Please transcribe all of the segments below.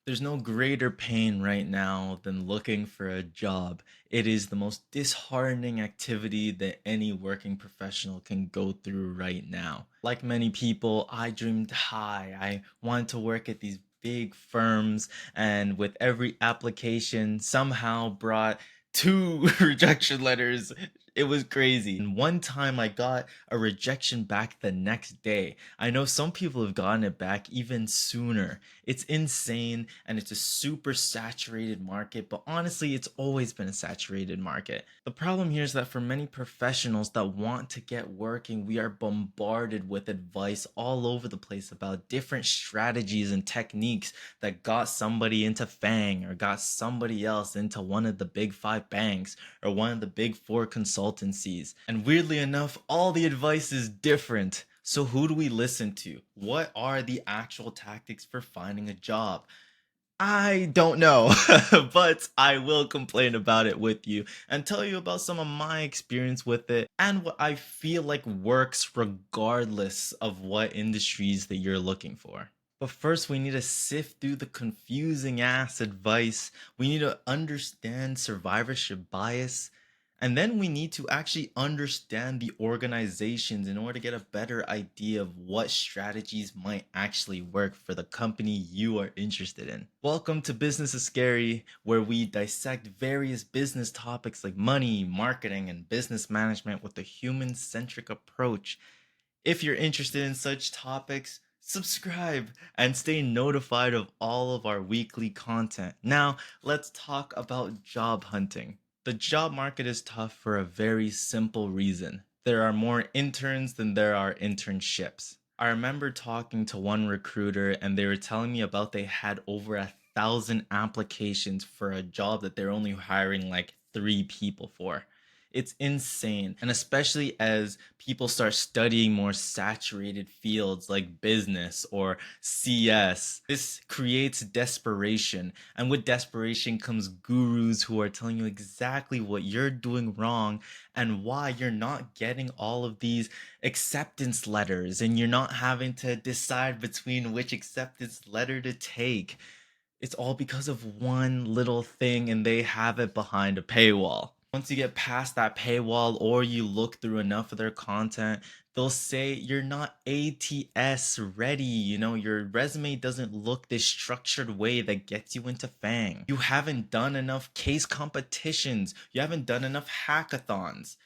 There's no greater pain right now than looking for a job. It is the most disheartening activity that any working professional can go through right now. Like many people, I dreamed high. I wanted to work at these big firms, and with every application, somehow brought two rejection letters. It was crazy. And one time I got a rejection back the next day. I know some people have gotten it back even sooner. It's insane and it's a super saturated market, but honestly, it's always been a saturated market. The problem here is that for many professionals that want to get working, we are bombarded with advice all over the place about different strategies and techniques that got somebody into FANG or got somebody else into one of the big five banks or one of the big four consultancies. And weirdly enough, all the advice is different. So, who do we listen to? What are the actual tactics for finding a job? I don't know, but I will complain about it with you and tell you about some of my experience with it and what I feel like works regardless of what industries that you're looking for. But first, we need to sift through the confusing ass advice. We need to understand survivorship bias. And then we need to actually understand the organizations in order to get a better idea of what strategies might actually work for the company you are interested in. Welcome to Business is Scary, where we dissect various business topics like money, marketing, and business management with a human centric approach. If you're interested in such topics, subscribe and stay notified of all of our weekly content. Now, let's talk about job hunting. The job market is tough for a very simple reason. There are more interns than there are internships. I remember talking to one recruiter and they were telling me about they had over 1,000 applications for a job that they're only hiring like 3 people for. It's insane. And especially as people start studying more saturated fields like business or CS, this creates desperation. And with desperation comes gurus who are telling you exactly what you're doing wrong and why you're not getting all of these acceptance letters and you're not having to decide between which acceptance letter to take. It's all because of one little thing and they have it behind a paywall. Once you get past that paywall or you look through enough of their content, they'll say you're not ATS ready. Your resume doesn't look this structured way that gets you into FANG. You haven't done enough case competitions. You haven't done enough hackathons.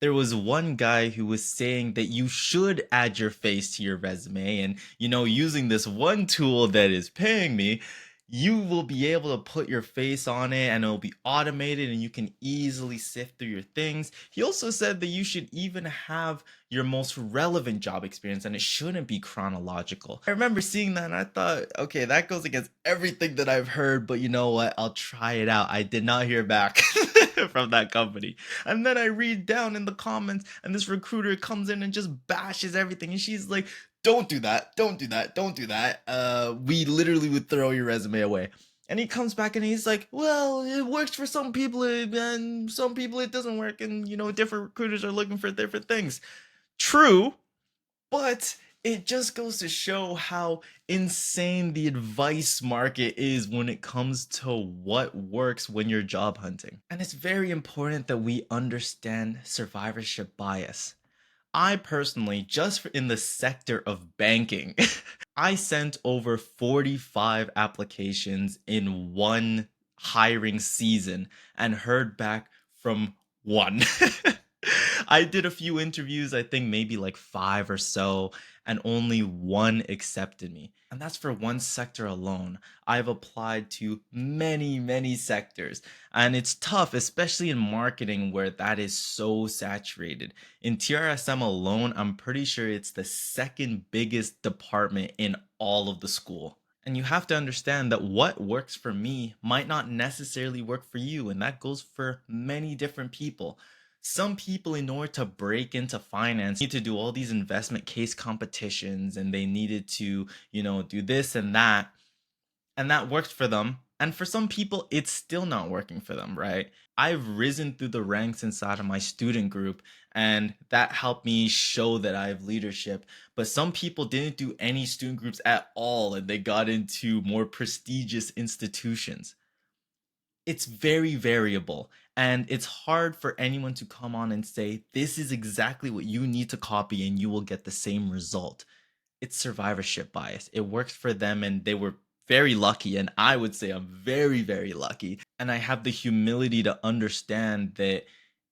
There was one guy who was saying that you should add your face to your resume and using this one tool that is paying me, you will be able to put your face on it and it'll be automated and you can easily sift through your things. He also said that you should even have your most relevant job experience and it shouldn't be chronological. I remember seeing that and I thought, okay, that goes against everything that I've heard, but you know what, I'll try it out. I did not hear back from that company. And then I read down in the comments, and this recruiter comes in and just bashes everything. And she's like, don't do that. Don't do that. Don't do that. We literally would throw your resume away. And he comes back and he's like, well, it works for some people and some people it doesn't work. And, different recruiters are looking for different things. True, but it just goes to show how insane the advice market is when it comes to what works when you're job hunting. And it's very important that we understand survivorship bias. I personally, in the sector of banking, I sent over 45 applications in one hiring season and heard back from one. I did a few interviews, I think maybe like five or so, and only one accepted me. And that's for one sector alone. I've applied to many, many sectors, and it's tough, especially in marketing where that is so saturated. In TRSM alone, I'm pretty sure it's the second biggest department in all of the school. And you have to understand that what works for me might not necessarily work for you, and that goes for many different people. Some people, in order to break into finance, need to do all these investment case competitions and they needed to, do this and that. And that worked for them. And for some people, it's still not working for them, right? I've risen through the ranks inside of my student group, and that helped me show that I have leadership. But some people didn't do any student groups at all, and they got into more prestigious institutions. It's very variable, and it's hard for anyone to come on and say, this is exactly what you need to copy, and you will get the same result. It's survivorship bias. It works for them, and they were very lucky. And I would say I'm very, very lucky. And I have the humility to understand that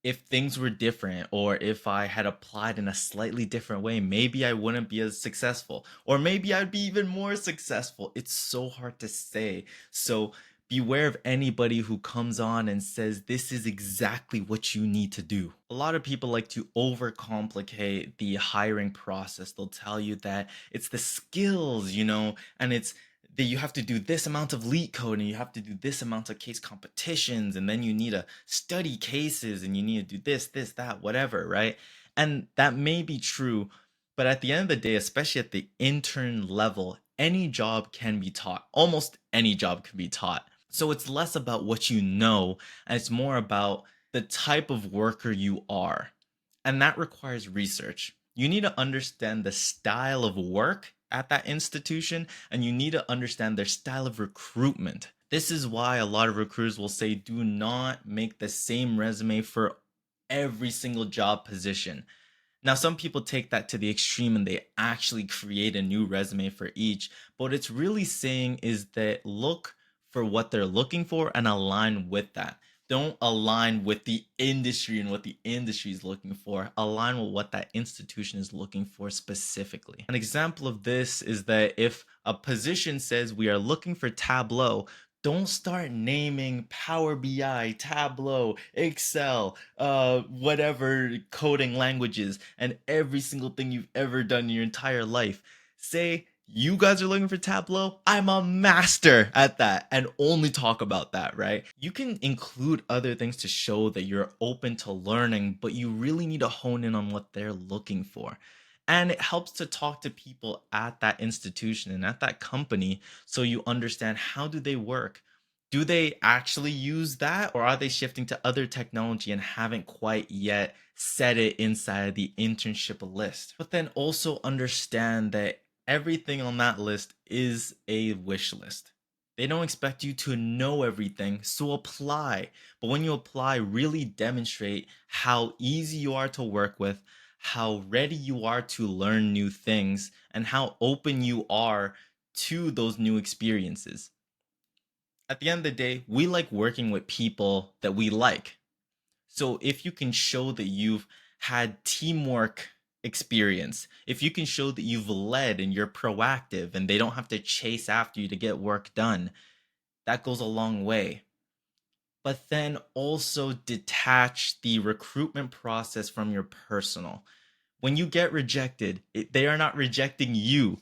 if things were different, or if I had applied in a slightly different way, maybe I wouldn't be as successful, or maybe I'd be even more successful. It's so hard to say. So beware of anybody who comes on and says this is exactly what you need to do. A lot of people like to overcomplicate the hiring process. They'll tell you that it's the skills, and it's that you have to do this amount of leak code, and you have to do this amount of case competitions, and then you need to study cases, and you need to do this, that, whatever, right? And that may be true, but at the end of the day, especially at the intern level, any job can be taught. Almost any job can be taught. So it's less about what you know, and it's more about the type of worker you are. And that requires research. You need to understand the style of work at that institution, and you need to understand their style of recruitment. This is why a lot of recruiters will say do not make the same resume for every single job position. Now, some people take that to the extreme and they actually create a new resume for each. But what it's really saying is that look for what they're looking for and align with that. Don't align with the industry and what the industry is looking for. Align with what that institution is looking for specifically. An example of this is that if a position says we are looking for Tableau, don't start naming Power BI, Tableau, Excel, whatever coding languages, and every single thing you've ever done in your entire life. Say, you guys are looking for Tableau. I'm a master at that, and only talk about that, right? You can include other things to show that you're open to learning, but you really need to hone in on what they're looking for. And it helps to talk to people at that institution and at that company so you understand how do they work. Do they actually use that, or are they shifting to other technology and haven't quite yet set it inside the internship list? But then also understand that everything on that list is a wish list. They don't expect you to know everything, so apply. But when you apply, really demonstrate how easy you are to work with, how ready you are to learn new things, and how open you are to those new experiences. At the end of the day, we like working with people that we like. So if you can show that you've had teamwork experience, if you can show that you've led and you're proactive and they don't have to chase after you to get work done, that goes a long way. But then also detach the recruitment process from your personal. When you get rejected, they are not rejecting you,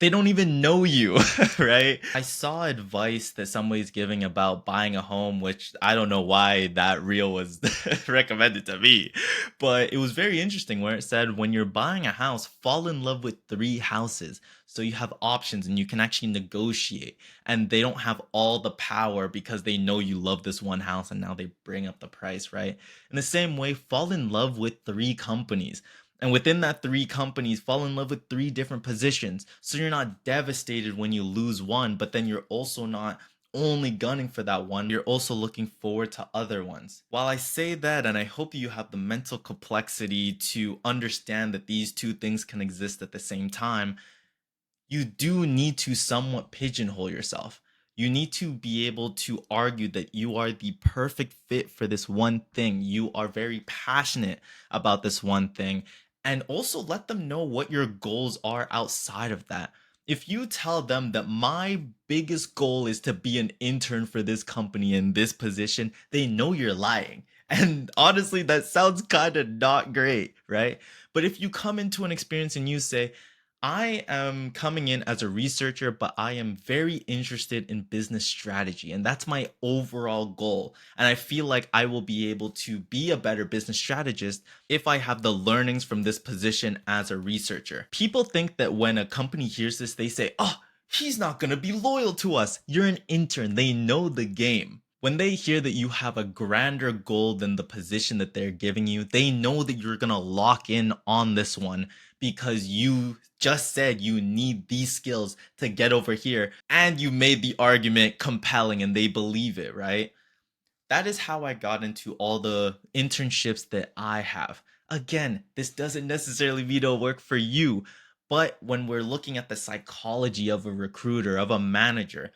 they don't even know you, right? I saw advice that somebody's giving about buying a home, which I don't know why that reel was recommended to me, but it was very interesting where it said when you're buying a house, fall in love with three houses. So you have options and you can actually negotiate, and they don't have all the power because they know you love this one house and now they bring up the price, right? In the same way, fall in love with three companies. And within that three companies, fall in love with three different positions. So you're not devastated when you lose one, but then you're also not only gunning for that one, you're also looking forward to other ones. While I say that, and I hope you have the mental complexity to understand that these two things can exist at the same time, you do need to somewhat pigeonhole yourself. You need to be able to argue that you are the perfect fit for this one thing. You are very passionate about this one thing. And also let them know what your goals are outside of that. If you tell them that my biggest goal is to be an intern for this company in this position, they know you're lying. And honestly, that sounds kind of not great, right? But if you come into an experience and you say, I am coming in as a researcher, but I am very interested in business strategy, and that's my overall goal. And I feel like I will be able to be a better business strategist if I have the learnings from this position as a researcher. People think that when a company hears this, they say, oh, he's not going to be loyal to us. You're an intern. They know the game. When they hear that you have a grander goal than the position that they're giving you, they know that you're going to lock in on this one because you just said you need these skills to get over here and you made the argument compelling and they believe it, right? That is how I got into all the internships that I have. Again, this doesn't necessarily mean it'll work for you, but when we're looking at the psychology of a recruiter, of a manager,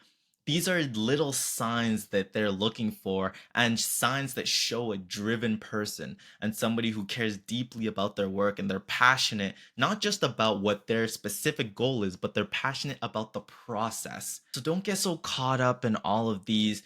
these are little signs that they're looking for and signs that show a driven person and somebody who cares deeply about their work and they're passionate, not just about what their specific goal is, but they're passionate about the process. So don't get so caught up in all of these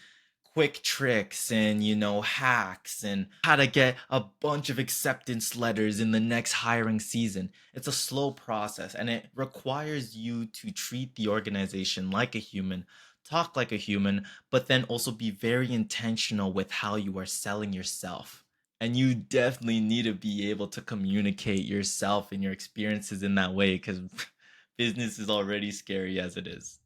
quick tricks and hacks and how to get a bunch of acceptance letters in the next hiring season. It's a slow process and it requires you to treat the organization like a human, talk like a human, but then also be very intentional with how you are selling yourself. And you definitely need to be able to communicate yourself and your experiences in that way because business is already scary as it is.